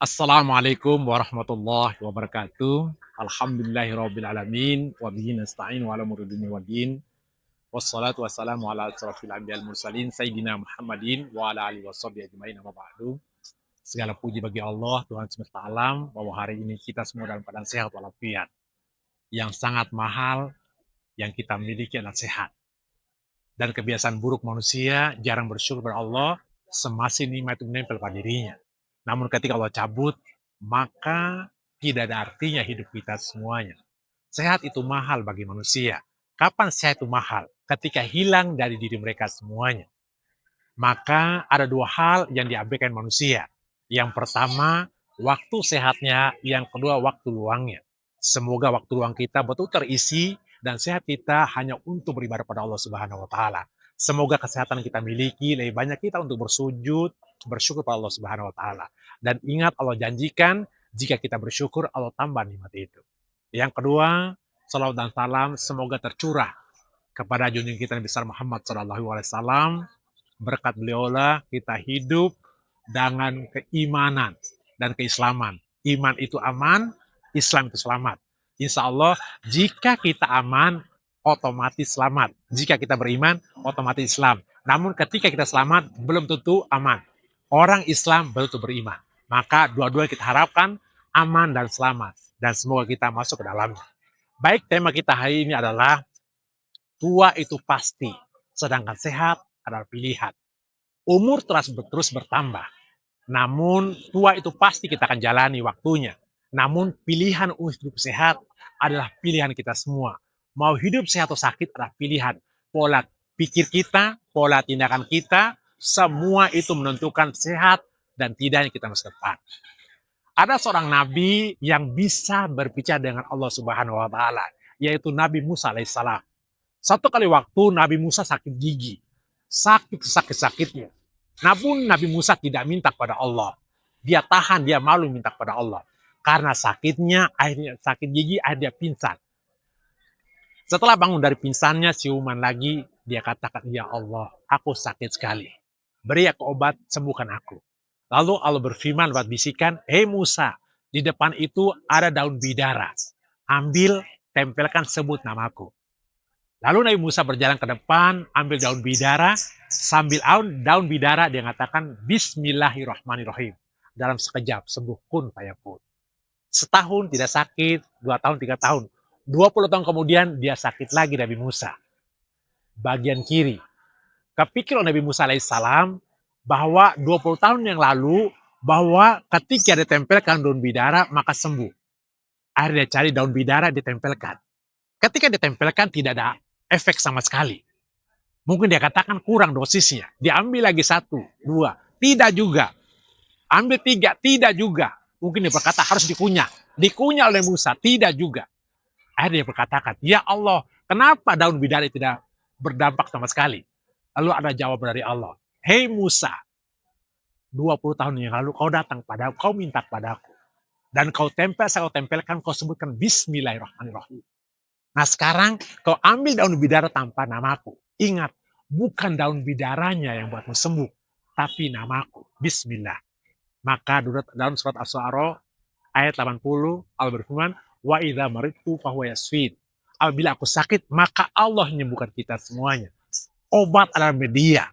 Assalamualaikum warahmatullahi wabarakatuh. Alhamdulillahirrabbilalamin. Wabihi nasta'in wa ala umuri dunya waddin. Wassalatu wassalamu ala asrafil anbiya'il mursalin Sayyidina Muhammadin wa ala alihi washabihi ajmain amma ba'du. Segala puji bagi Allah, Tuhan semesta alam, bahwa hari ini kita semua dalam keadaan sehat walafiat. Yang sangat mahal yang kita miliki adalah sehat. Dan kebiasaan buruk manusia jarang bersyukur kepada Allah semasa nikmat itu menempel pada dirinya. Namun ketika Allah cabut, maka tidak ada artinya hidup kita semuanya. Sehat itu mahal bagi manusia. Kapan sehat itu mahal? Ketika hilang dari diri mereka semuanya. Maka ada dua hal yang diabaikan manusia. Yang pertama, waktu sehatnya. Yang kedua, waktu luangnya. Semoga waktu luang kita betul terisi dan sehat kita hanya untuk beribadah pada Allah Subhanahu wa taala. Semoga kesehatan kita miliki lebih banyak kita untuk bersujud, bersyukur pada Allah Subhanahu wa taala. Dan ingat Allah janjikan jika kita bersyukur Allah tambah nikmat itu. Yang kedua, salawat dan salam semoga tercurah kepada junjungan kita Nabi besar Muhammad sallallahu alaihi wasallam. Berkat beliaulah kita hidup dengan keimanan dan keislaman. Iman itu aman, Islam itu selamat. Insya Allah, jika kita aman, otomatis selamat. Jika kita beriman, otomatis Islam. Namun ketika kita selamat, belum tentu aman. Orang Islam belum tentu beriman. Maka dua-duanya kita harapkan aman dan selamat. Dan semoga kita masuk ke dalamnya. Baik, tema kita hari ini adalah tua itu pasti, sedangkan sehat adalah pilihan. Umur terus bertambah, namun tua itu pasti kita akan jalani waktunya. Namun pilihan untuk hidup sehat adalah pilihan kita semua. Mau hidup sehat atau sakit adalah pilihan. Pola pikir kita, pola tindakan kita, semua itu menentukan sehat dan tidaknya kita masa depan. Ada seorang nabi yang bisa berbicara dengan Allah Subhanahu wa taala, yaitu Nabi Musa alaihissalam. Satu kali waktu Nabi Musa sakit gigi. Sakit-sakitnya. Namun Nabi Musa tidak minta kepada Allah. Dia tahan, dia malu minta kepada Allah. Karena sakitnya, akhirnya sakit gigi, akhirnya dia pingsan. Setelah bangun dari pingsannya, siuman lagi, dia katakan, "Ya Allah, aku sakit sekali. Beri aku obat, sembuhkan aku." Lalu Allah berfirman lewat bisikan, "Hei Musa, di depan itu ada daun bidara. Ambil, tempelkan, sebut namaku." Lalu Nabi Musa berjalan ke depan, ambil daun bidara, sambil daun bidara dia mengatakan Bismillahirrahmanirrahim. Dalam sekejap sembuh kun fayakun. Setahun tidak sakit, 2 tahun, 3 tahun. 20 tahun kemudian dia sakit lagi Nabi Musa. Bagian kiri. Kepikir oleh Nabi Musa alaihissalam bahwa 20 tahun yang lalu bahwa ketika ditempelkan daun bidara maka sembuh. Akhirnya dia cari daun bidara ditempelkan. Ketika ditempelkan tidak ada efek sama sekali. Mungkin dia katakan kurang dosisnya. Diambil lagi 1, 2. Tidak juga. Ambil 3. Tidak juga. Mungkin dia berkata harus dikunyah. Dikunyah oleh Musa. Tidak juga. Akhirnya dia berkatakan, "Ya Allah, kenapa daun bidara tidak berdampak sama sekali?" Lalu ada jawaban dari Allah. "Hei Musa, 20 tahun yang lalu kau datang padaku, kau minta padaku. Dan kau saya tempelkan, kau sebutkan Bismillahirrahmanirrahim. Nah sekarang kau ambil daun bidara tanpa namaku. Ingat, bukan daun bidaranya yang buatmu sembuh, tapi namaku, Bismillah." Maka dalam surat As-Syu'ara ayat 80, Allah berfirman, "Wa idza maridtu fahuwa yashfin." Apabila aku sakit, maka Allah menyembuhkan kita semuanya. Obat adalah media.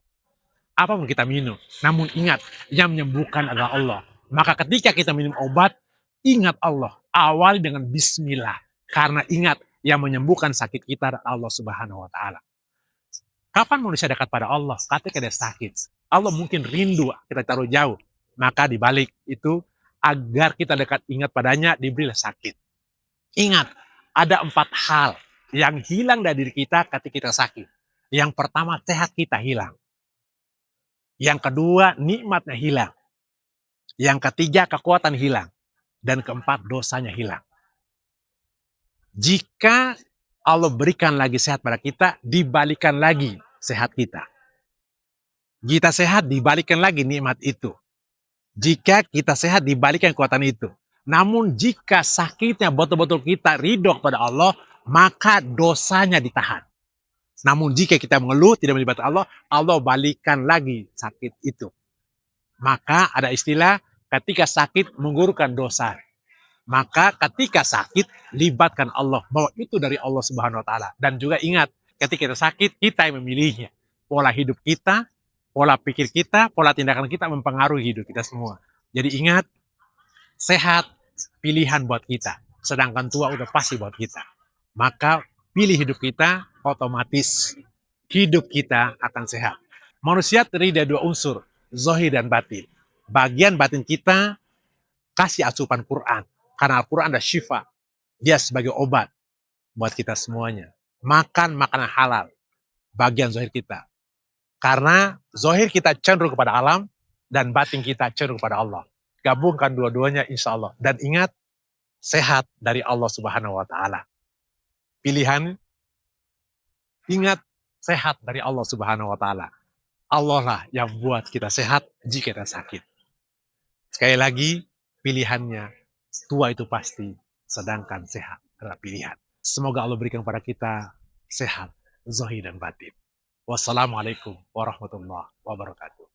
Apa pun kita minum. Namun ingat, yang menyembuhkan adalah Allah. Maka ketika kita minum obat, ingat Allah. Awali dengan Bismillah. Karena ingat, yang menyembuhkan sakit kita adalah Allah Subhanahu wa taala. Kapan manusia dekat pada Allah? Ketika dia sakit. Allah mungkin rindu kita taruh jauh. Maka dibalik itu, agar kita dekat ingat padanya, diberilah sakit. Ingat, ada 4 hal yang hilang dari diri kita ketika kita sakit. Yang pertama, sehat kita hilang. Yang kedua, nikmatnya hilang. Yang ketiga, kekuatan hilang. Dan keempat, dosanya hilang. Jika Allah berikan lagi sehat pada kita, dibalikan lagi sehat kita. Kita sehat, dibalikan lagi nikmat itu. Jika kita sehat, dibalikan kekuatan itu. Namun jika sakitnya betul-betul kita ridho kepada Allah, maka dosanya ditahan. Namun jika kita mengeluh, tidak melibatkan Allah, Allah balikan lagi sakit itu. Maka ada istilah, Ketika sakit menggugurkan dosa. Maka ketika sakit libatkan Allah, bahwa itu dari Allah Subhanahu wa taala. Dan juga ingat, ketika kita sakit kita yang memilihnya. Pola hidup kita, pola pikir kita, pola tindakan kita mempengaruhi hidup kita semua. Jadi ingat, sehat pilihan buat kita, sedangkan tua udah pasti buat kita. Maka pilih hidup kita, otomatis hidup kita akan sehat. Manusia terdiri dari dua unsur, zahir dan batin. Bagian batin kita kasih asupan Quran, karena Al-Quran ada syifa, dia sebagai obat buat kita semuanya. Makan makanan halal, bagian zahir kita. Karena zahir kita cenderung kepada alam, dan batin kita cenderung kepada Allah. Gabungkan dua-duanya insya Allah. Dan ingat, sehat dari Allah Subhanahu wa taala. Pilihan, ingat, sehat dari Allah Subhanahu wa taala. Allah lah yang buat kita sehat jika kita sakit. Sekali lagi, pilihannya tua itu pasti, sedangkan sehat adalah pilihan. Semoga Allah berikan kepada kita sehat, zahir dan batin. Wassalamualaikum warahmatullahi wabarakatuh.